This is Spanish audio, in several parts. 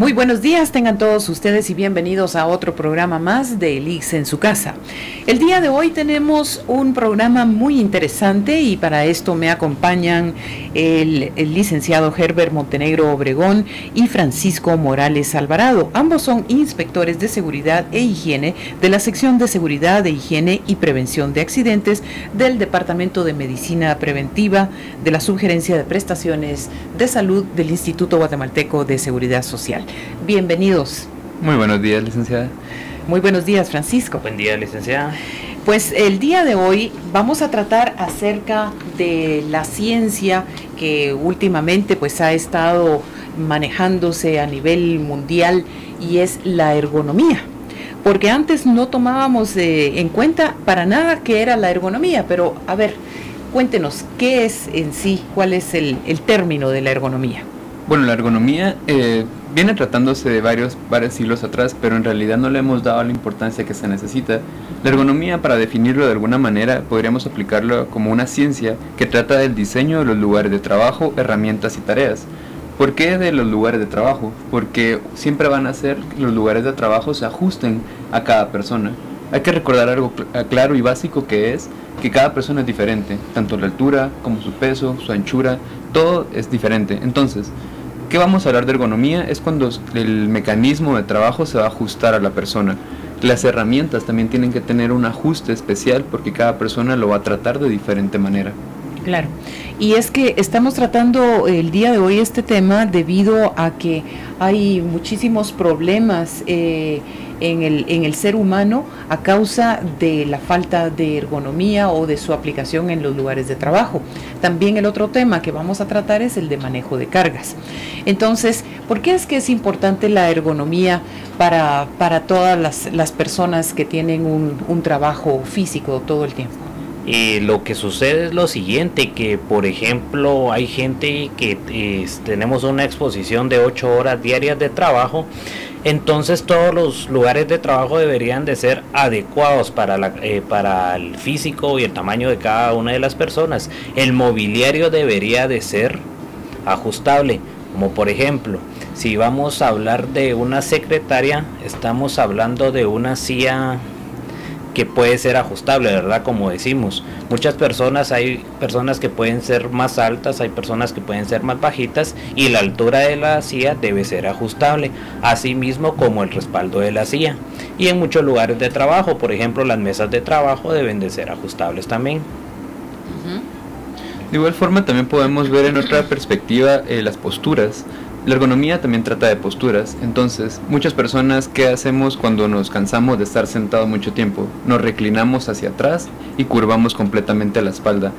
Muy buenos días, tengan todos ustedes y bienvenidos a otro programa más de LICS en su casa. El día de hoy tenemos un programa muy interesante y para esto me acompañan el licenciado Herbert Montenegro Obregón y Francisco Morales Alvarado. Ambos son inspectores de seguridad e higiene de la sección de seguridad, de higiene y prevención de accidentes del Departamento de Medicina Preventiva de la Subgerencia de Prestaciones de Salud del Instituto Guatemalteco de Seguridad Social. Bienvenidos. Muy buenos días, licenciada. Muy buenos días, Francisco. Buen día, licenciada. Pues el día de hoy vamos a tratar acerca de la ciencia que últimamente pues ha estado manejándose a nivel mundial y es la ergonomía. Porque antes no tomábamos en cuenta para nada qué era la ergonomía, pero a ver, cuéntenos, ¿qué es en sí? ¿Cuál es el término de la ergonomía? Bueno, la ergonomía viene tratándose de varios siglos atrás, pero en realidad no le hemos dado la importancia que se necesita. La ergonomía, para definirlo de alguna manera, podríamos aplicarlo como una ciencia que trata del diseño de los lugares de trabajo, herramientas y tareas. ¿Por qué de los lugares de trabajo? Porque siempre van a hacer que los lugares de trabajo se ajusten a cada persona. Hay que recordar algo claro y básico, que es que cada persona es diferente, tanto la altura como su peso, su anchura, todo es diferente. Entonces, ¿qué vamos a hablar de ergonomía? Es cuando el mecanismo de trabajo se va a ajustar a la persona. Las herramientas también tienen que tener un ajuste especial porque cada persona lo va a tratar de diferente manera. Claro, y es que estamos tratando el día de hoy este tema debido a que hay muchísimos problemas en el ser humano a causa de la falta de ergonomía o de su aplicación en los lugares de trabajo. También el otro tema que vamos a tratar es el de manejo de cargas. Entonces, ¿por qué es que es importante la ergonomía para todas las personas que tienen un trabajo físico todo el tiempo? Lo que sucede es lo siguiente, que por ejemplo hay gente que tenemos una exposición de 8 horas diarias de trabajo. Entonces todos los lugares de trabajo deberían de ser adecuados para el físico y el tamaño de cada una de las personas. El mobiliario debería de ser ajustable, como por ejemplo, si vamos a hablar de una secretaria, estamos hablando de una silla que puede ser ajustable, ¿verdad? Como decimos, muchas personas, hay personas que pueden ser más altas, hay personas que pueden ser más bajitas y la altura de la silla debe ser ajustable, así mismo como el respaldo de la silla. Y en muchos lugares de trabajo, por ejemplo, las mesas de trabajo deben de ser ajustables también. De igual forma también podemos ver en otra perspectiva las posturas. La ergonomía también trata de posturas. Entonces, muchas personas, ¿qué hacemos cuando nos cansamos de estar sentados mucho tiempo? Nos reclinamos hacia atrás y curvamos completamente la espalda.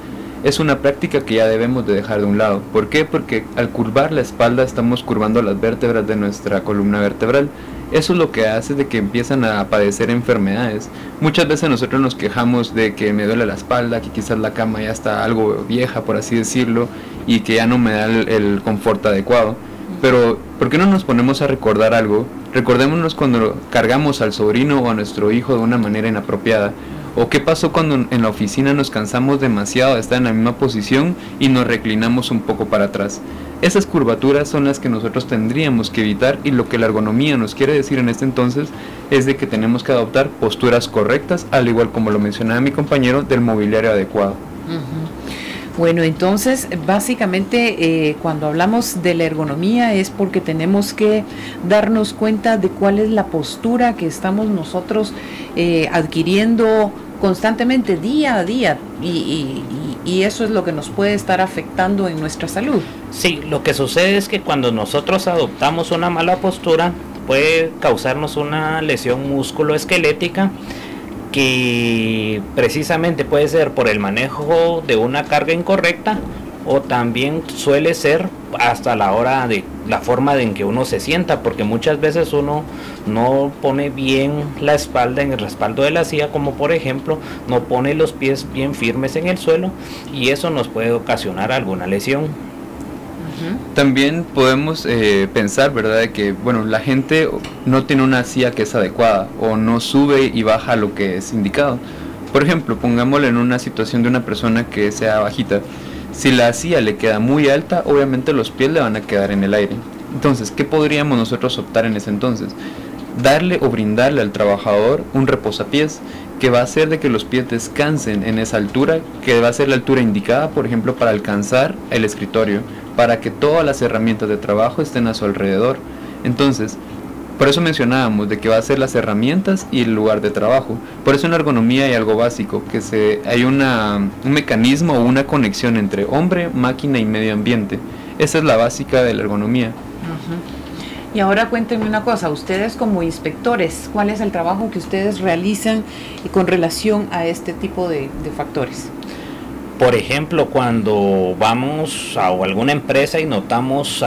Es una práctica que ya debemos de dejar de un lado. ¿Por qué? Porque al curvar la espalda estamos curvando las vértebras de nuestra columna vertebral. Eso es lo que hace de que empiezan a padecer enfermedades. Muchas veces nosotros nos quejamos de que me duele la espalda, que quizás la cama ya está algo vieja, por así decirlo, y que ya no me da el confort adecuado. Pero, ¿por qué no nos ponemos a recordar algo? Recordémonos cuando cargamos al sobrino o a nuestro hijo de una manera inapropiada. ¿O qué pasó cuando en la oficina nos cansamos demasiado de estar en la misma posición y nos reclinamos un poco para atrás? Esas curvaturas son las que nosotros tendríamos que evitar, y lo que la ergonomía nos quiere decir en este entonces es de que tenemos que adoptar posturas correctas, al igual como lo mencionaba mi compañero, del mobiliario adecuado. Bueno, entonces básicamente cuando hablamos de la ergonomía es porque tenemos que darnos cuenta de cuál es la postura que estamos nosotros adquiriendo constantemente día a día y eso es lo que nos puede estar afectando en nuestra salud. Sí, lo que sucede es que cuando nosotros adoptamos una mala postura puede causarnos una lesión musculoesquelética, que precisamente puede ser por el manejo de una carga incorrecta, o también suele ser hasta la hora de la forma en que uno se sienta, porque muchas veces uno no pone bien la espalda en el respaldo de la silla, como por ejemplo no pone los pies bien firmes en el suelo, y eso nos puede ocasionar alguna lesión. También podemos pensar, ¿verdad?, de que, bueno, la gente no tiene una silla que es adecuada o no sube y baja lo que es indicado. Por ejemplo, pongámoslo en una situación de una persona que sea bajita. Si la silla le queda muy alta, obviamente los pies le van a quedar en el aire. Entonces, ¿qué podríamos nosotros optar en ese entonces? Darle o brindarle al trabajador un reposapiés que va a hacer de que los pies descansen en esa altura, que va a ser la altura indicada, por ejemplo, para alcanzar el escritorio, para que todas las herramientas de trabajo estén a su alrededor. Entonces, por eso mencionábamos de que va a ser las herramientas y el lugar de trabajo. Por eso en la ergonomía hay algo básico, que hay un mecanismo o una conexión entre hombre, máquina y medio ambiente. Esa es la básica de la ergonomía. Y ahora cuéntenme una cosa, ustedes como inspectores, ¿cuál es el trabajo que ustedes realizan con relación a este tipo de factores? Por ejemplo, cuando vamos a alguna empresa y notamos,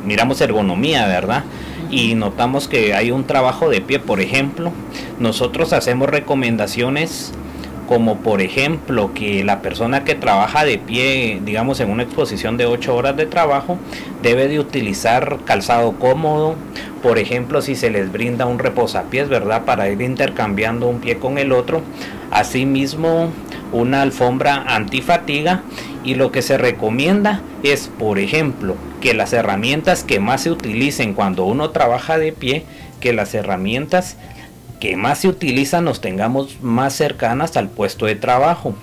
miramos ergonomía, ¿verdad? Y notamos que hay un trabajo de pie, por ejemplo, nosotros hacemos recomendaciones como por ejemplo que la persona que trabaja de pie, digamos en una exposición de 8 horas de trabajo, debe de utilizar calzado cómodo, por ejemplo si se les brinda un reposapiés, ¿verdad? Para ir intercambiando un pie con el otro, asimismo una alfombra antifatiga, y lo que se recomienda es, por ejemplo, que las herramientas que más se utilicen cuando uno trabaja de pie, que las herramientas que más se utilizan los tengamos más cercanas al puesto de trabajo,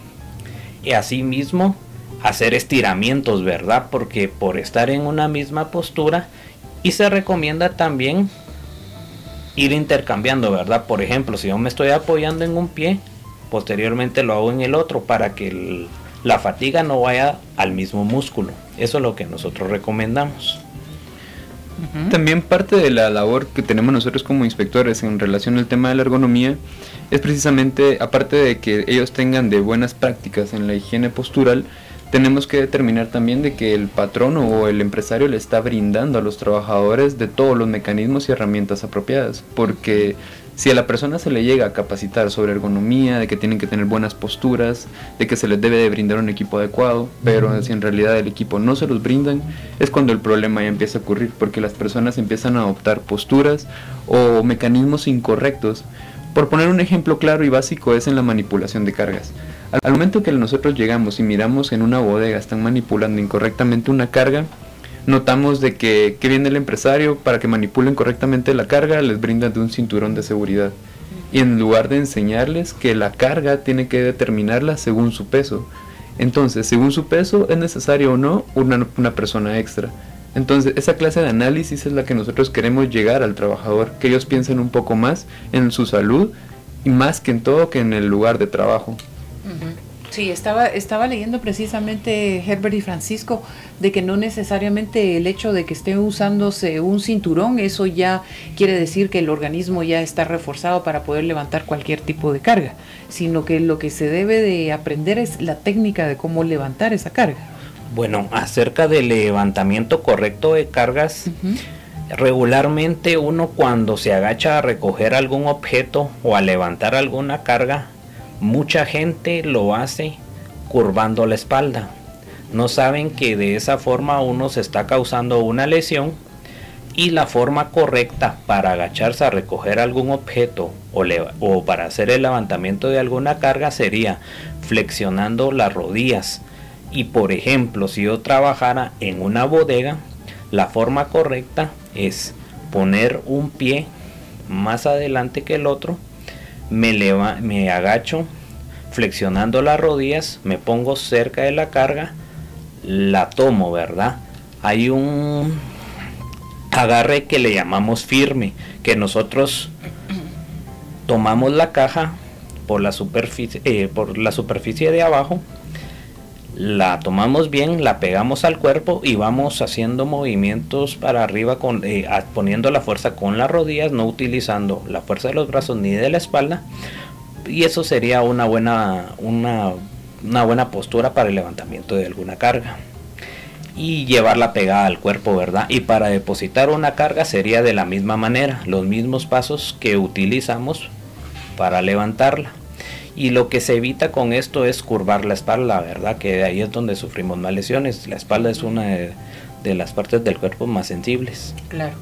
y asimismo hacer estiramientos, ¿verdad? Porque por estar en una misma postura, y se recomienda también ir intercambiando, ¿verdad? Por ejemplo, si yo me estoy apoyando en un pie, posteriormente lo hago en el otro para que la fatiga no vaya al mismo músculo. Eso es lo que nosotros recomendamos. También parte de la labor que tenemos nosotros como inspectores en relación al tema de la ergonomía es precisamente, aparte de que ellos tengan de buenas prácticas en la higiene postural, tenemos que determinar también de que el patrón o el empresario le está brindando a los trabajadores de todos los mecanismos y herramientas apropiadas, porque si a la persona se le llega a capacitar sobre ergonomía, de que tienen que tener buenas posturas, de que se les debe de brindar un equipo adecuado, pero si en realidad el equipo no se los brindan, es cuando el problema ya empieza a ocurrir, porque las personas empiezan a adoptar posturas o mecanismos incorrectos. Por poner un ejemplo claro y básico es en la manipulación de cargas. Al momento que nosotros llegamos y miramos en una bodega están manipulando incorrectamente una carga, notamos de que viene el empresario para que manipulen correctamente la carga, les brindan de un cinturón de seguridad. Y en lugar de enseñarles que la carga tiene que determinarla según su peso. Entonces, según su peso, ¿es necesario o no una persona extra? Entonces, esa clase de análisis es la que nosotros queremos llegar al trabajador, que ellos piensen un poco más en su salud y más que en todo que en el lugar de trabajo. Sí, estaba leyendo precisamente, Herbert y Francisco, de que no necesariamente el hecho de que esté usándose un cinturón, eso ya quiere decir que el organismo ya está reforzado para poder levantar cualquier tipo de carga, sino que lo que se debe de aprender es la técnica de cómo levantar esa carga. Bueno, acerca del levantamiento correcto de cargas, regularmente uno cuando se agacha a recoger algún objeto o a levantar alguna carga, mucha gente lo hace curvando la espalda. No saben que de esa forma uno se está causando una lesión, y la forma correcta para agacharse a recoger algún objeto o para hacer el levantamiento de alguna carga sería flexionando las rodillas. Y por ejemplo, si yo trabajara en una bodega, la forma correcta es poner un pie más adelante que el otro, me agacho flexionando las rodillas, me pongo cerca de la carga, la tomo, ¿verdad? Hay un agarre que le llamamos firme, que nosotros tomamos la caja por la superficie de abajo, la tomamos bien, la pegamos al cuerpo y vamos haciendo movimientos para arriba poniendo la fuerza con las rodillas, no utilizando la fuerza de los brazos ni de la espalda, y eso sería una buena postura para el levantamiento de alguna carga y llevarla pegada al cuerpo, ¿verdad? Y para depositar una carga sería de la misma manera, los mismos pasos que utilizamos para levantarla. Y lo que se evita con esto es curvar la espalda, ¿verdad? Que ahí es donde sufrimos más lesiones. La espalda es una de las partes del cuerpo más sensibles. Claro.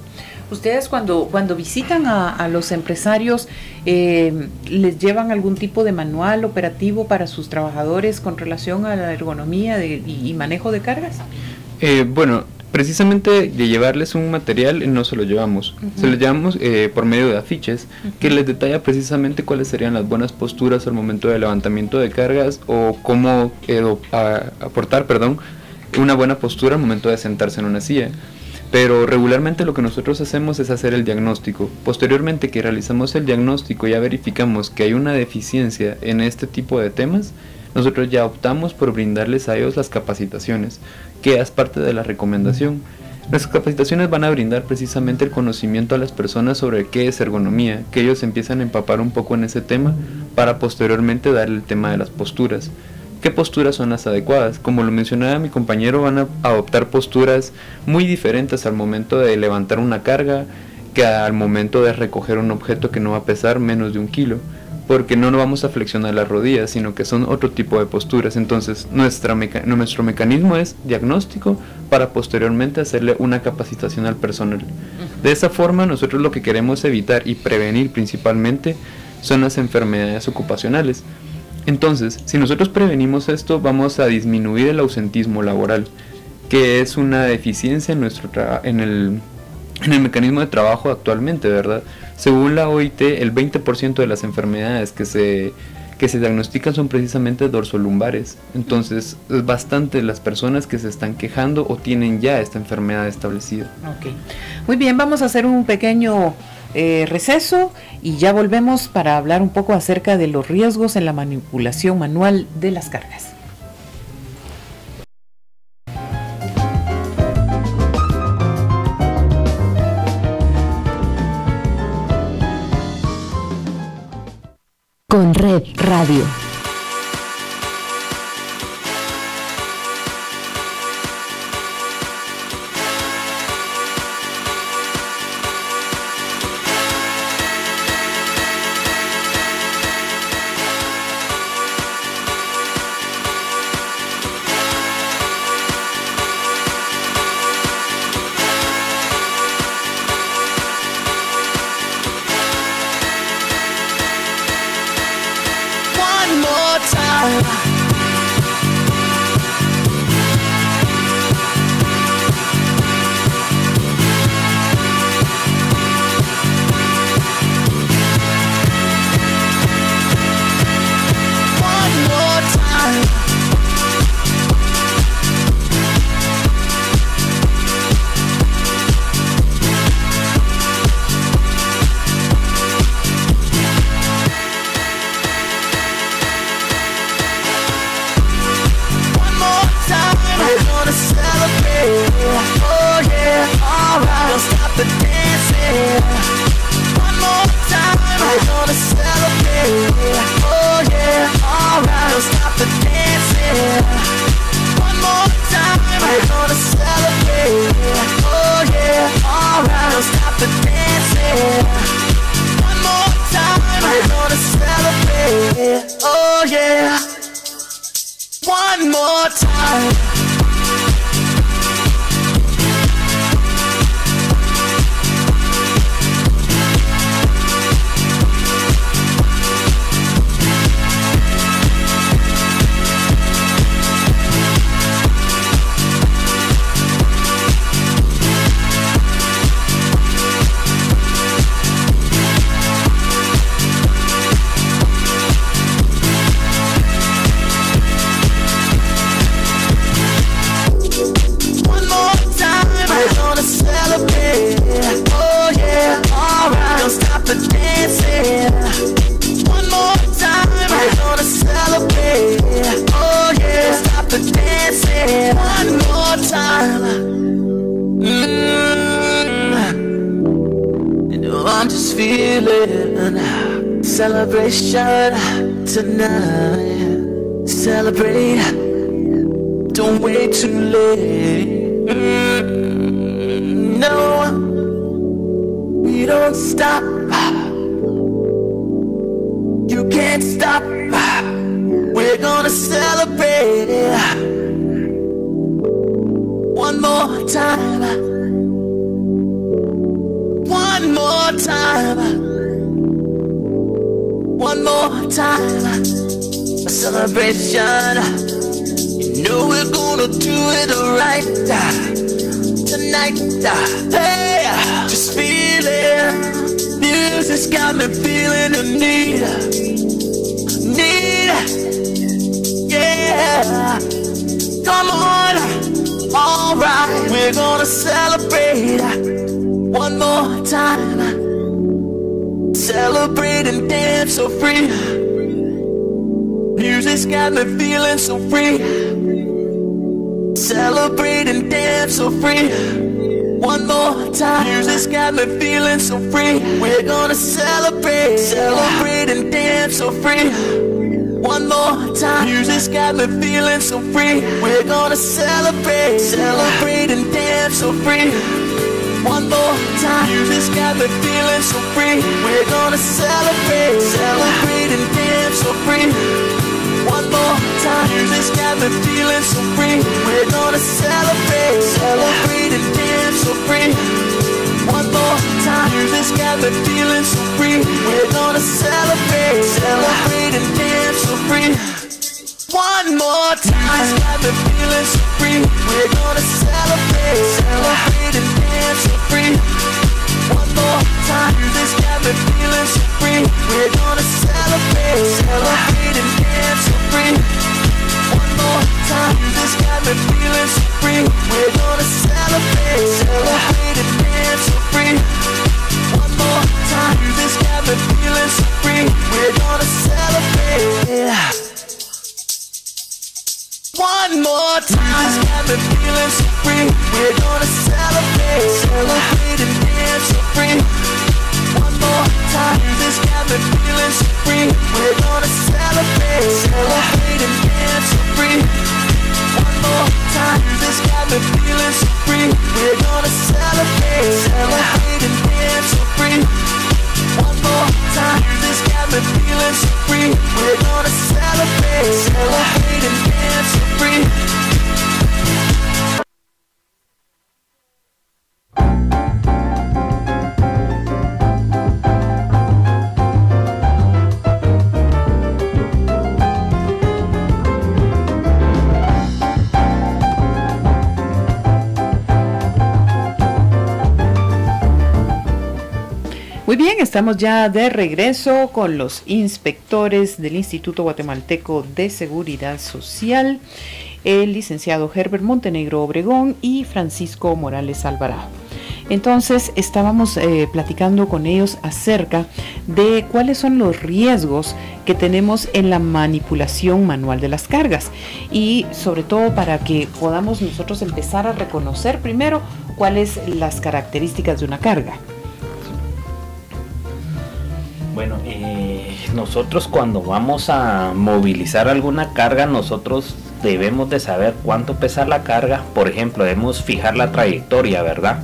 Ustedes cuando visitan a los empresarios, ¿les llevan algún tipo de manual operativo para sus trabajadores con relación a la ergonomía y manejo de cargas? Bueno, precisamente de llevarles un material no se lo llevamos, se lo llevamos por medio de afiches que les detalla precisamente cuáles serían las buenas posturas al momento del levantamiento de cargas o cómo aportar, una buena postura al momento de sentarse en una silla. Pero regularmente lo que nosotros hacemos es hacer el diagnóstico. Posteriormente que realizamos el diagnóstico y ya verificamos que hay una deficiencia en este tipo de temas, nosotros ya optamos por brindarles a ellos las capacitaciones, que es parte de la recomendación. Las capacitaciones van a brindar precisamente el conocimiento a las personas sobre qué es ergonomía, que ellos empiezan a empapar un poco en ese tema para posteriormente darle el tema de las posturas. ¿Qué posturas son las adecuadas? Como lo mencionaba mi compañero, van a adoptar posturas muy diferentes al momento de levantar una carga que al momento de recoger un objeto que no va a pesar menos de 1 kilo, porque no vamos a flexionar las rodillas, sino que son otro tipo de posturas. Entonces nuestro mecanismo es diagnóstico para posteriormente hacerle una capacitación al personal. De esa forma nosotros lo que queremos evitar y prevenir principalmente son las enfermedades ocupacionales. Entonces, si nosotros prevenimos esto, vamos a disminuir el ausentismo laboral, que es una deficiencia en el mecanismo de trabajo actualmente, ¿verdad? Según la OIT, el 20% de las enfermedades que se diagnostican son precisamente dorsolumbares. Entonces, es bastante las personas que se están quejando o tienen ya esta enfermedad establecida. Ok. Muy bien, vamos a hacer un pequeño receso y ya volvemos para hablar un poco acerca de los riesgos en la manipulación manual de las cargas. Con Red Radio. Celebration tonight. Celebrate. Don't wait too late. No, we don't stop. You can't stop. We're gonna celebrate. One more time. One more time. One more time, a celebration. You know we're gonna do it right. tonight. Hey, just feel it. Music's got me feeling the need. Yeah. Come on. Alright, we're gonna celebrate one more time. Celebrate and dance so free. Music's got me feeling so free. Celebrate and dance so free. One more time. Music's got me feeling so free. We're gonna celebrate, celebrate and dance so free. One more time. Music's got me feeling so free. We're gonna celebrate, celebrate and dance so free. One more time. Music's got me feeling so free. We're gonna celebrate, celebrate and dance so free. One more time. Music's got me feeling so free. We're gonna celebrate, celebrate and dance so free. One more time. Music's got me feeling so free. We're gonna celebrate, celebrate and dance so free. One more time. Music's got me feeling so free. We're gonna celebrate, celebrate and dance so free. One more time. Music's got me feeling so free. We're gonna celebrate, celebrate and dance so free. One more time. Music's got me feeling so free. We're gonna celebrate, celebrate and dance so free. One more time. Music's got me feeling so free. We're gonna celebrate. One more time. Music's got me feeling so free. We're gonna celebrate, celebrate and dance so free. One more time. Music's got me feeling so free. We're gonna celebrate, celebrate and dance so free. One more time. Music's got me feeling so free. We're gonna celebrate, celebrate and dance so free. One more time. Music's got me feeling so free. We're gonna celebrate, celebrate and dance so free. Muy bien, estamos ya de regreso con los inspectores del Instituto Guatemalteco de Seguridad Social, el licenciado Herbert Montenegro Obregón y Francisco Morales Alvarado. Entonces estábamos platicando con ellos acerca de cuáles son los riesgos que tenemos en la manipulación manual de las cargas y sobre todo para que podamos nosotros empezar a reconocer primero cuáles las características de una carga. Bueno, nosotros cuando vamos a movilizar alguna carga, nosotros debemos de saber cuánto pesa la carga. Por ejemplo, debemos fijar la trayectoria, ¿verdad?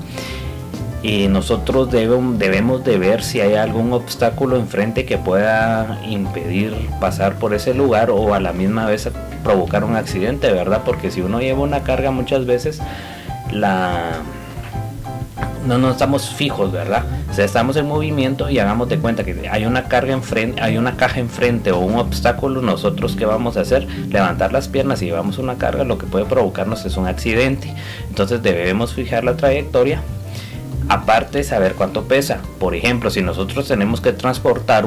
Y nosotros debemos de ver si hay algún obstáculo enfrente que pueda impedir pasar por ese lugar o a la misma vez provocar un accidente, ¿verdad? Porque si uno lleva una carga muchas veces no estamos fijos, ¿verdad? O sea, estamos en movimiento y hagamos de cuenta que hay una carga enfrente, hay una caja enfrente o un obstáculo. Nosotros, ¿qué vamos a hacer? Levantar las piernas y llevamos una carga, lo que puede provocarnos es un accidente. Entonces debemos fijar la trayectoria. Aparte, saber cuánto pesa. Por ejemplo, si nosotros tenemos que transportar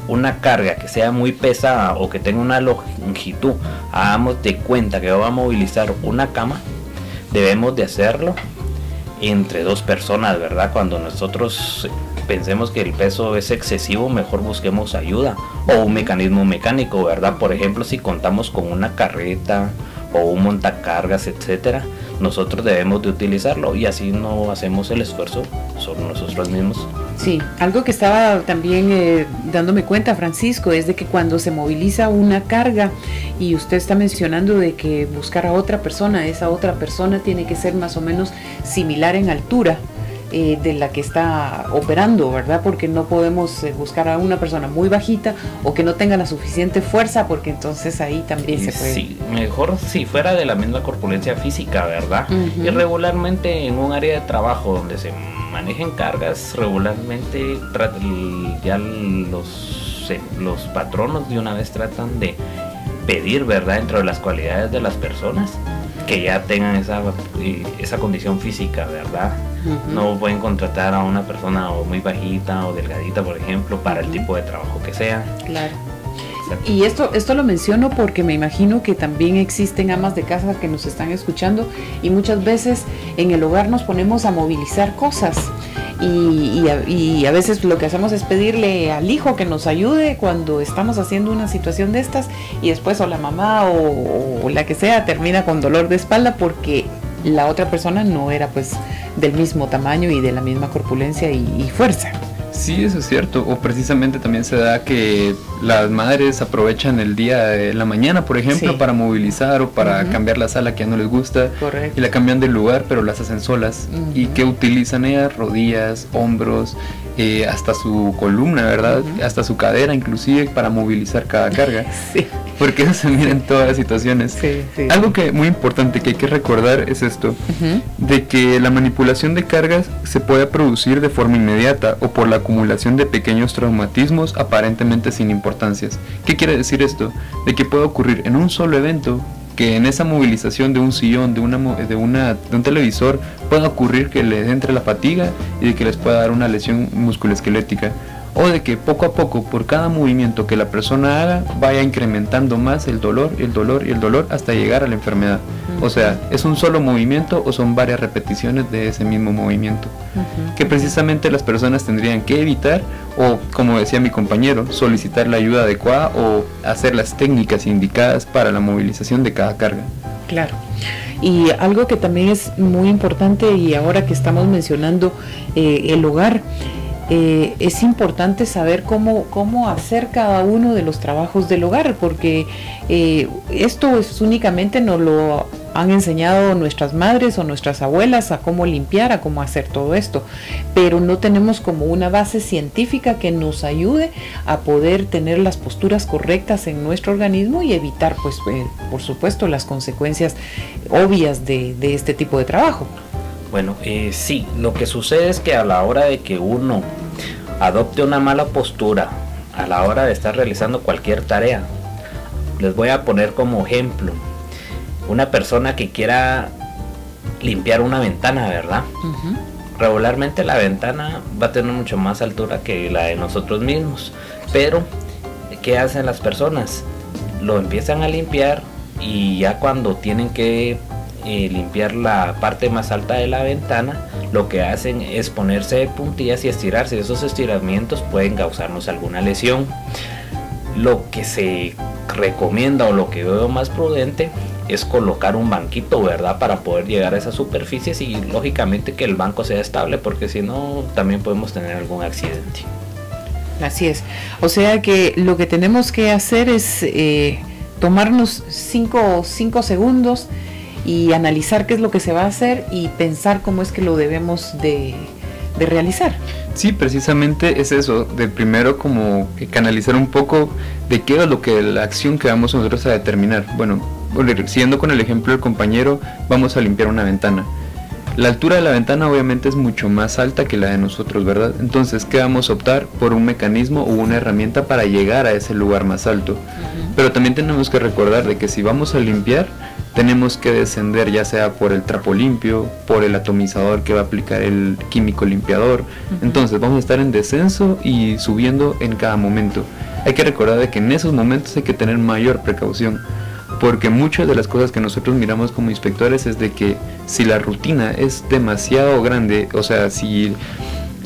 una carga que sea muy pesada o que tenga una longitud, hagamos de cuenta que vamos a movilizar una cama, debemos de hacerlo entre dos personas, ¿verdad? Cuando nosotros pensemos que el peso es excesivo, mejor busquemos ayuda o un mecanismo mecánico, ¿verdad? Por ejemplo, si contamos con una carreta o un montacargas, etcétera, nosotros debemos de utilizarlo y así no hacemos el esfuerzo sobre nosotros mismos. Sí, algo que estaba también dándome cuenta, Francisco, es de que cuando se moviliza una carga y usted está mencionando de que buscar a otra persona, esa otra persona tiene que ser más o menos similar en altura de la que está operando, ¿verdad? Porque no podemos buscar a una persona muy bajita o que no tenga la suficiente fuerza, porque entonces ahí también se puede... Sí, mejor si fuera de la misma corpulencia física, ¿verdad? Y regularmente en un área de trabajo donde se manejen cargas, regularmente ya los patronos de una vez tratan de pedir, ¿verdad? Dentro de las cualidades de las personas, que ya tengan esa condición física, ¿verdad? No pueden contratar a una persona o muy bajita o delgadita, por ejemplo, para el tipo de trabajo que sea. Claro. Y esto lo menciono porque me imagino que también existen amas de casa que nos están escuchando y muchas veces en el hogar nos ponemos a movilizar cosas y a veces lo que hacemos es pedirle al hijo que nos ayude cuando estamos haciendo una situación de estas y después o la mamá o la que sea termina con dolor de espalda porque la otra persona no era pues del mismo tamaño y de la misma corpulencia y fuerza. Sí, eso es cierto. O precisamente también se da que las madres aprovechan el día de la mañana, por ejemplo, para movilizar o para cambiar la sala que ya no les gusta. Correcto. Y la cambian de lugar, pero las hacen solas. ¿Y qué utilizan ellas? Rodillas, hombros, hasta su columna, ¿verdad? Hasta su cadera, inclusive, para movilizar cada carga. Sí. Porque eso se mira en todas las situaciones. Sí. Algo que muy importante que hay que recordar es esto, de que la manipulación de cargas se puede producir de forma inmediata o por la acumulación de pequeños traumatismos aparentemente sin importancias. ¿Qué quiere decir esto? De que puede ocurrir en un solo evento, que en esa movilización de un sillón, de un televisor, pueda ocurrir que les entre la fatiga y de que les pueda dar una lesión musculoesquelética. O de que poco a poco, por cada movimiento que la persona haga, vaya incrementando más el dolor hasta llegar a la enfermedad. O sea, ¿es un solo movimiento o son varias repeticiones de ese mismo movimiento? Que precisamente las personas tendrían que evitar o, como decía mi compañero, solicitar la ayuda adecuada o hacer las técnicas indicadas para la movilización de cada carga. Claro. Y algo que también es muy importante y ahora que estamos mencionando el hogar, es importante saber cómo hacer cada uno de los trabajos del hogar, porque esto es únicamente nos lo han enseñado nuestras madres o nuestras abuelas a cómo limpiar, a cómo hacer todo esto, pero no tenemos como una base científica que nos ayude a poder tener las posturas correctas en nuestro organismo y evitar, pues, por supuesto, las consecuencias obvias de este tipo de trabajo. Bueno, sí, lo que sucede es que a la hora de que uno adopte una mala postura a la hora de estar realizando cualquier tarea, les voy a poner como ejemplo una persona que quiera limpiar una ventana, ¿verdad? Regularmente la ventana va a tener mucho más altura que la de nosotros mismos, pero ¿qué hacen las personas? Lo empiezan a limpiar y ya cuando tienen que limpiar la parte más alta de la ventana, lo que hacen es ponerse de puntillas y estirarse. Esos estiramientos pueden causarnos alguna lesión. Lo que se recomienda o lo que veo más prudente es colocar un banquito, ¿verdad? Para poder llegar a esas superficies y lógicamente que el banco sea estable, porque si no también podemos tener algún accidente. Así es. O sea que lo que tenemos que hacer es tomarnos 5 segundos y analizar qué es lo que se va a hacer y pensar cómo es que lo debemos de realizar. Sí, precisamente es eso, de primero como canalizar un poco de qué es la acción que vamos nosotros a determinar. Bueno, siguiendo con el ejemplo del compañero, vamos a limpiar una ventana. La altura de la ventana obviamente es mucho más alta que la de nosotros, ¿verdad? Entonces, ¿qué vamos a optar? Por un mecanismo o una herramienta para llegar a ese lugar más alto. Pero también tenemos que recordar de que si vamos a limpiar, tenemos que descender ya sea por el trapo limpio, por el atomizador que va a aplicar el químico limpiador. Entonces vamos a estar en descenso y subiendo en cada momento. Hay que recordar de que en esos momentos hay que tener mayor precaución, porque muchas de las cosas que nosotros miramos como inspectores es de que si la rutina es demasiado grande, o sea, si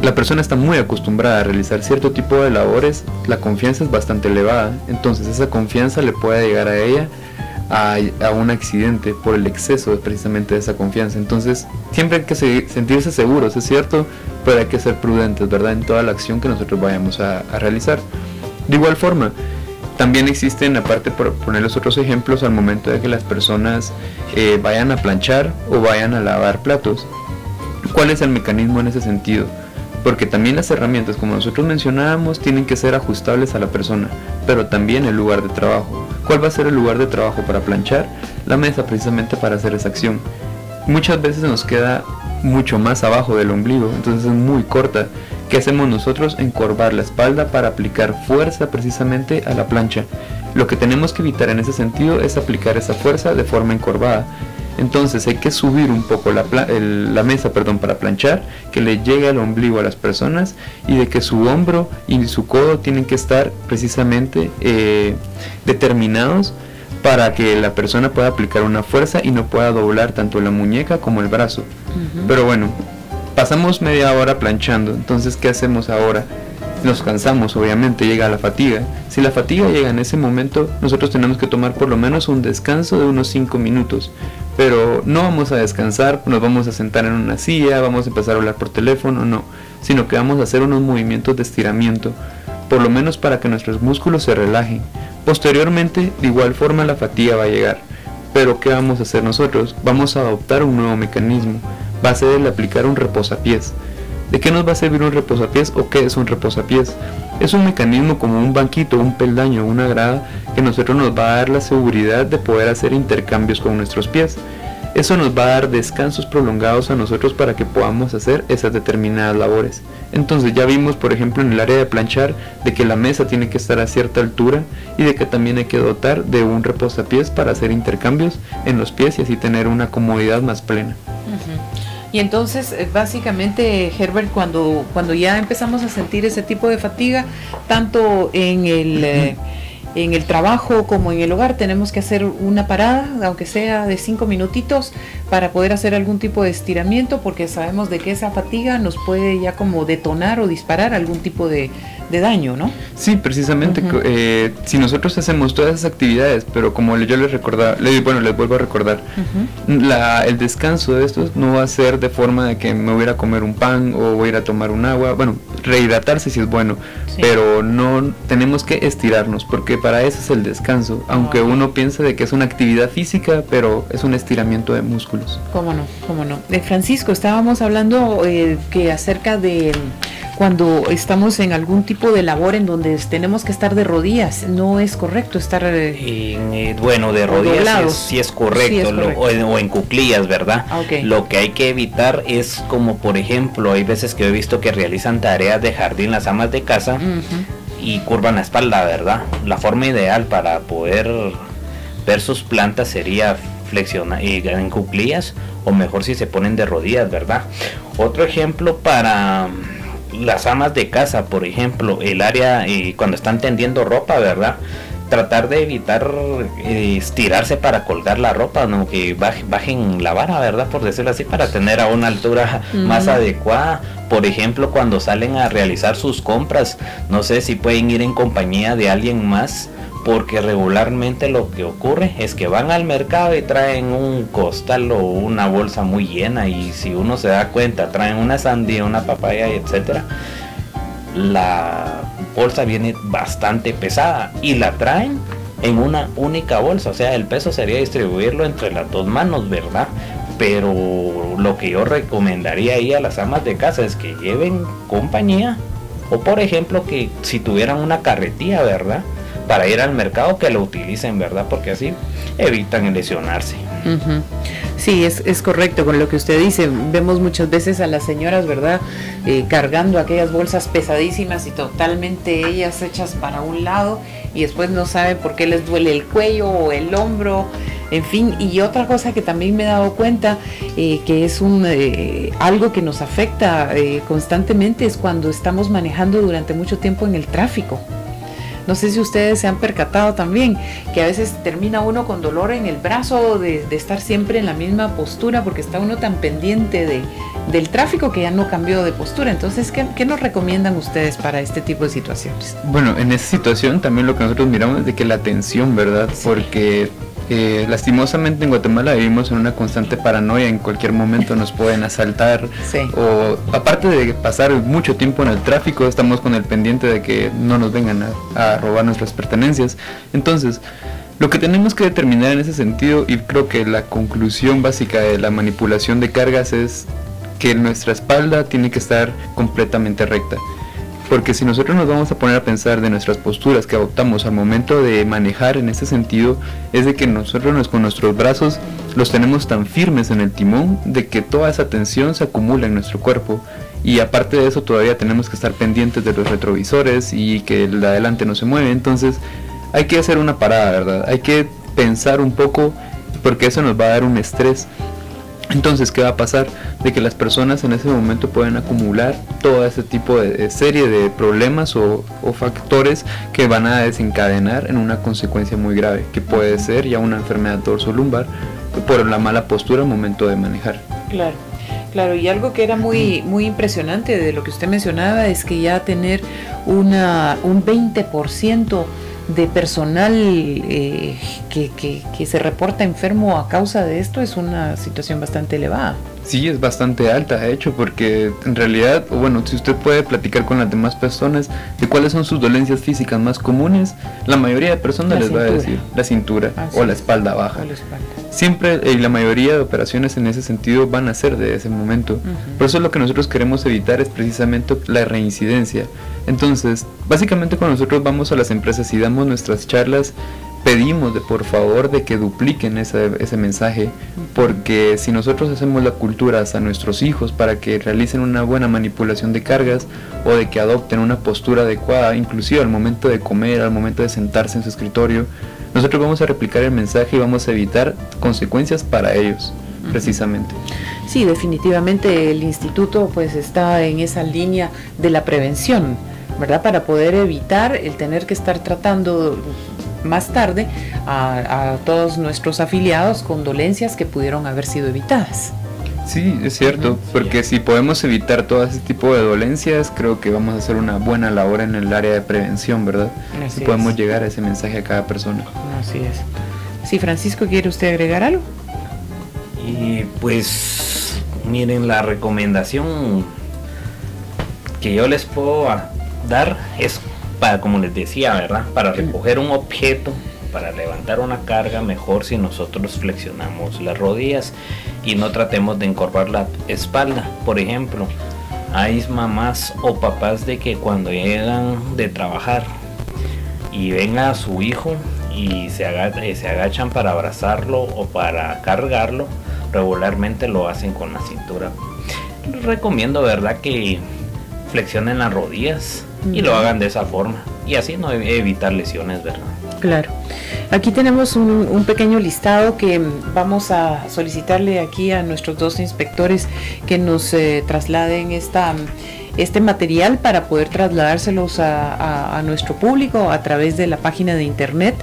la persona está muy acostumbrada a realizar cierto tipo de labores, la confianza es bastante elevada. Entonces esa confianza le puede llegar a ella a un accidente por el exceso precisamente de esa confianza. Entonces siempre hay que sentirse seguros, es cierto, pero hay que ser prudentes, ¿verdad? En toda la acción que nosotros vayamos a realizar. De igual forma, también existen, aparte por ponerles otros ejemplos, al momento de que las personas vayan a planchar o vayan a lavar platos. ¿Cuál es el mecanismo en ese sentido? Porque también las herramientas, como nosotros mencionábamos, tienen que ser ajustables a la persona, pero también el lugar de trabajo. ¿Cuál va a ser el lugar de trabajo para planchar? La mesa, precisamente para hacer esa acción. Muchas veces nos queda mucho más abajo del ombligo, entonces es muy corta. ¿Qué hacemos nosotros? Encorvar la espalda para aplicar fuerza precisamente a la plancha. Lo que tenemos que evitar en ese sentido es aplicar esa fuerza de forma encorvada. Entonces hay que subir un poco la mesa, para planchar, que le llegue al ombligo a las personas, y de que su hombro y su codo tienen que estar precisamente determinados para que la persona pueda aplicar una fuerza y no pueda doblar tanto la muñeca como el brazo. Pero bueno, pasamos media hora planchando. Entonces, ¿qué hacemos ahora? Nos cansamos, obviamente, llega la fatiga. Si la fatiga llega en ese momento, nosotros tenemos que tomar por lo menos un descanso de unos 5 minutos. Pero no vamos a descansar, nos vamos a sentar en una silla, vamos a empezar a hablar por teléfono, no, sino que vamos a hacer unos movimientos de estiramiento, por lo menos para que nuestros músculos se relajen. Posteriormente, de igual forma, la fatiga va a llegar. Pero ¿qué vamos a hacer nosotros? Vamos a adoptar un nuevo mecanismo. Va a ser el aplicar un reposapiés. ¿De qué nos va a servir un reposapiés o qué es un reposapiés? Es un mecanismo como un banquito, un peldaño, una grada que nosotros nos va a dar la seguridad de poder hacer intercambios con nuestros pies. Eso nos va a dar descansos prolongados a nosotros para que podamos hacer esas determinadas labores. Entonces ya vimos, por ejemplo, en el área de planchar, de que la mesa tiene que estar a cierta altura y de que también hay que dotar de un reposapiés para hacer intercambios en los pies y así tener una comodidad más plena. Y entonces, básicamente, Herbert, cuando ya empezamos a sentir ese tipo de fatiga, tanto en el trabajo como en el hogar, tenemos que hacer una parada, aunque sea de 5 minutitos, para poder hacer algún tipo de estiramiento, porque sabemos de que esa fatiga nos puede ya como detonar o disparar algún tipo de daño, ¿no? Sí, precisamente. Si nosotros hacemos todas esas actividades, pero como yo les vuelvo a recordar, el descanso de estos no va a ser de forma de que me voy a ir a comer un pan o voy a ir a tomar un agua. Bueno, rehidratarse sí es bueno, pero no tenemos que estirarnos, porque para eso es el descanso, aunque uno piense de que es una actividad física, pero es un estiramiento de músculos. ¿Cómo no? Francisco, estábamos hablando que acerca de cuando estamos en algún tipo de labor en donde tenemos que estar de rodillas, no es correcto estar bueno, de rodillas sí es correcto, sí es correcto. O en cuclillas, ¿verdad? Okay. Lo que hay que evitar es como, por ejemplo, hay veces que he visto que realizan tareas de jardín las amas de casa y curvan la espalda, ¿verdad? La forma ideal para poder ver sus plantas sería flexionar en cuclillas, o mejor si se ponen de rodillas, ¿verdad? Otro ejemplo para las amas de casa, por ejemplo, el área cuando están tendiendo ropa, ¿verdad? Tratar de evitar estirarse para colgar la ropa, ¿no? Que bajen la vara, ¿verdad? Por decirlo así, para tener a una altura más adecuada. Por ejemplo, cuando salen a realizar sus compras, no sé si pueden ir en compañía de alguien más, porque regularmente lo que ocurre es que van al mercado y traen un costal o una bolsa muy llena, y si uno se da cuenta traen una sandía, una papaya, etcétera. La bolsa viene bastante pesada y la traen en una única bolsa, o sea, el peso sería distribuirlo entre las dos manos, ¿verdad? Pero lo que yo recomendaría ahí a las amas de casa es que lleven compañía, o por ejemplo que si tuvieran una carretilla, ¿verdad?, para ir al mercado, que lo utilicen, ¿verdad? Porque así evitan lesionarse. Sí, es correcto con lo que usted dice. Vemos muchas veces a las señoras, ¿verdad?, cargando aquellas bolsas pesadísimas y totalmente ellas hechas para un lado, y después no saben por qué les duele el cuello o el hombro, en fin. Y otra cosa que también me he dado cuenta, que es algo que nos afecta constantemente, es cuando estamos manejando durante mucho tiempo en el tráfico. No sé si ustedes se han percatado también que a veces termina uno con dolor en el brazo de estar siempre en la misma postura, porque está uno tan pendiente del tráfico que ya no cambió de postura. Entonces, ¿qué nos recomiendan ustedes para este tipo de situaciones? Bueno, en esa situación también lo que nosotros miramos es de que la atención, ¿verdad? Sí. Porque lastimosamente en Guatemala vivimos en una constante paranoia, en cualquier momento nos pueden asaltar, sí. O aparte de pasar mucho tiempo en el tráfico, estamos con el pendiente de que no nos vengan a robar nuestras pertenencias. Entonces, lo que tenemos que determinar en ese sentido, y creo que la conclusión básica de la manipulación de cargas, es que nuestra espalda tiene que estar completamente recta. Porque si nosotros nos vamos a poner a pensar de nuestras posturas que adoptamos al momento de manejar en este sentido, es de que nosotros con nuestros brazos los tenemos tan firmes en el timón de que toda esa tensión se acumula en nuestro cuerpo, y aparte de eso todavía tenemos que estar pendientes de los retrovisores y que el de adelante no se mueve. Entonces hay que hacer una parada, ¿verdad? Hay que pensar un poco, porque eso nos va a dar un estrés. Entonces, ¿qué va a pasar? De que las personas en ese momento pueden acumular todo ese tipo de serie de problemas o factores que van a desencadenar en una consecuencia muy grave, que puede ser ya una enfermedad dorsolumbar por la mala postura al momento de manejar. Claro. Claro, y algo que era muy impresionante de lo que usted mencionaba es que ya tener un 20% de personal que se reporta enfermo a causa de esto es una situación bastante elevada. Sí, es bastante alta, de hecho, porque en realidad, bueno, si usted puede platicar con las demás personas de cuáles son sus dolencias físicas más comunes, la mayoría de personas les va a decir la cintura o la espalda baja. Siempre, y la mayoría de operaciones en ese sentido van a ser de ese momento. Por eso lo que nosotros queremos evitar es precisamente la reincidencia. Entonces, básicamente cuando nosotros vamos a las empresas y damos nuestras charlas, pedimos por favor de que dupliquen ese mensaje, porque si nosotros hacemos la cultura a nuestros hijos para que realicen una buena manipulación de cargas o de que adopten una postura adecuada, inclusive al momento de comer, al momento de sentarse en su escritorio, nosotros vamos a replicar el mensaje y vamos a evitar consecuencias para ellos, precisamente. Sí, definitivamente el instituto pues está en esa línea de la prevención, ¿verdad? Para poder evitar el tener que estar tratando más tarde a todos nuestros afiliados con dolencias que pudieron haber sido evitadas. Sí, es cierto, porque si podemos evitar todo ese tipo de dolencias, creo que vamos a hacer una buena labor en el área de prevención, ¿verdad? Si podemos llegar a ese mensaje a cada persona. Así es. Sí, Francisco, ¿quiere usted agregar algo? Y pues, miren, la recomendación que yo les puedo dar es para, como les decía, ¿verdad? Para recoger un objeto, para levantar una carga, mejor si nosotros flexionamos las rodillas y no tratemos de encorvar la espalda. Por ejemplo, hay mamás o papás de que cuando llegan de trabajar y ven a su hijo y se agachan para abrazarlo o para cargarlo, regularmente lo hacen con la cintura. Les recomiendo, ¿verdad?, que flexionen las rodillas y lo hagan de esa forma, y así no evitar lesiones, ¿verdad? Claro. Aquí tenemos un pequeño listado que vamos a solicitarle aquí a nuestros dos inspectores que nos trasladen este material para poder trasladárselos a nuestro público a través de la página de internet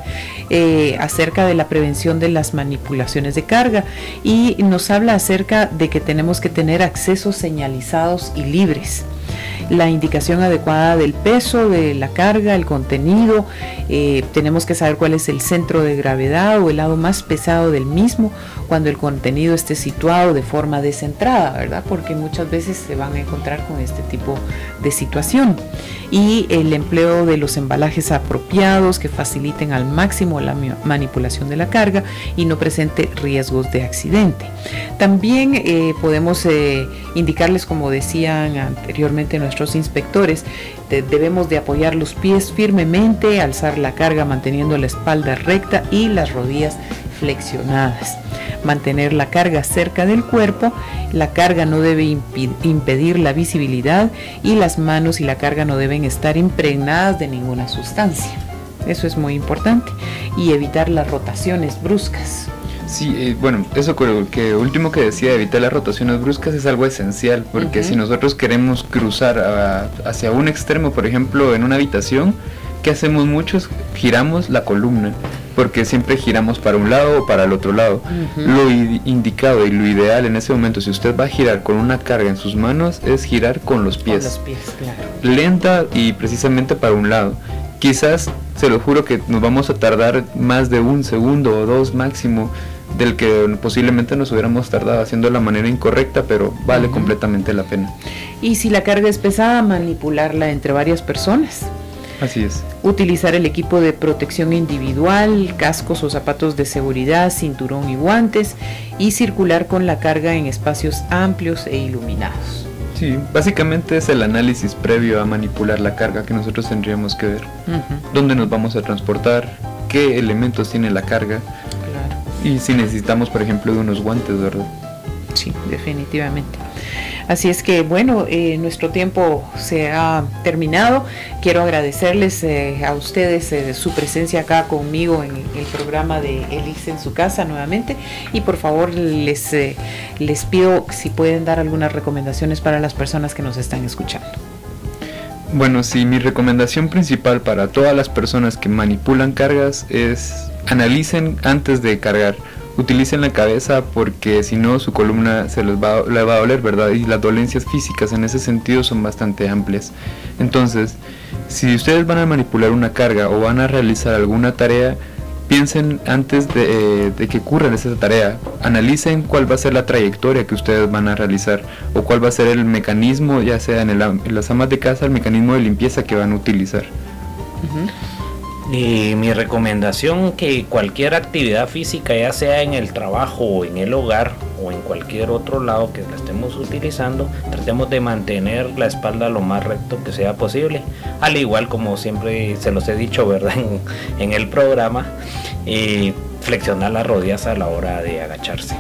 acerca de la prevención de las manipulaciones de carga, y nos habla acerca de que tenemos que tener accesos señalizados y libres, la indicación adecuada del peso de la carga, el contenido, tenemos que saber cuál es el centro de gravedad o el lado más pesado del mismo cuando el contenido esté situado de forma descentrada, ¿verdad? Porque muchas veces se van a encontrar con este tipo de situación, y el empleo de los embalajes apropiados que faciliten al máximo la manipulación de la carga y no presente riesgos de accidente. También podemos indicarles, como decían anteriormente nuestros inspectores, debemos de apoyar los pies firmemente, alzar la carga manteniendo la espalda recta y las rodillas flexionadas, mantener la carga cerca del cuerpo, la carga no debe impedir la visibilidad y las manos y la carga no deben estar impregnadas de ninguna sustancia. Eso es muy importante, y evitar las rotaciones bruscas. Sí, bueno, eso que último que decía, evitar las rotaciones bruscas es algo esencial, porque si nosotros queremos cruzar hacia un extremo, por ejemplo, en una habitación, ¿qué hacemos muchos? Giramos la columna, porque siempre giramos para un lado o para el otro lado. Lo indicado y lo ideal en ese momento, si usted va a girar con una carga en sus manos, es girar con los pies. Con los pies, claro. Lenta y precisamente para un lado. Quizás, se lo juro que nos vamos a tardar más de un segundo o dos máximo del que posiblemente nos hubiéramos tardado haciendo la manera incorrecta, pero vale completamente la pena. Y si la carga es pesada, manipularla entre varias personas. Así es. Utilizar el equipo de protección individual, cascos o zapatos de seguridad, cinturón y guantes, y circular con la carga en espacios amplios e iluminados. Sí, básicamente es el análisis previo a manipular la carga que nosotros tendríamos que ver. ¿Dónde nos vamos a transportar? ¿Qué elementos tiene la carga? Claro. Y si necesitamos, por ejemplo, de unos guantes, ¿verdad? Sí, definitivamente. Así es que bueno, nuestro tiempo se ha terminado. Quiero agradecerles a ustedes su presencia acá conmigo en el programa de Elix en su casa nuevamente, y por favor les pido si pueden dar algunas recomendaciones para las personas que nos están escuchando. Bueno, sí, mi recomendación principal para todas las personas que manipulan cargas es analicen antes de cargar. Utilicen la cabeza, porque si no su columna le va a doler, ¿verdad? Y las dolencias físicas en ese sentido son bastante amplias. Entonces, si ustedes van a manipular una carga o van a realizar alguna tarea, piensen antes de que ocurra esa tarea. Analicen cuál va a ser la trayectoria que ustedes van a realizar, o cuál va a ser el mecanismo, ya sea en las amas de casa, el mecanismo de limpieza que van a utilizar. Y mi recomendación, que cualquier actividad física, ya sea en el trabajo o en el hogar o en cualquier otro lado que la estemos utilizando, tratemos de mantener la espalda lo más recto que sea posible, al igual como siempre se los he dicho, ¿verdad? en el programa, flexionar las rodillas a la hora de agacharse.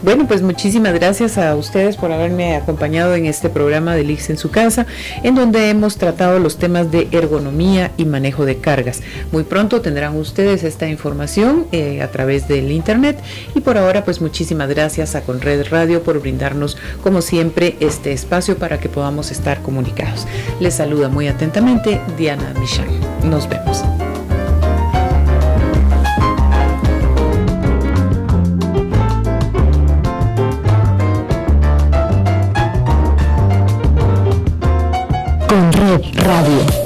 Bueno, pues muchísimas gracias a ustedes por haberme acompañado en este programa de Elix en su casa, en donde hemos tratado los temas de ergonomía y manejo de cargas. Muy pronto tendrán ustedes esta información a través del internet, y por ahora pues muchísimas gracias a Conred Radio por brindarnos como siempre este espacio para que podamos estar comunicados. Les saluda muy atentamente Diana Michal. Nos vemos. Conred Radio.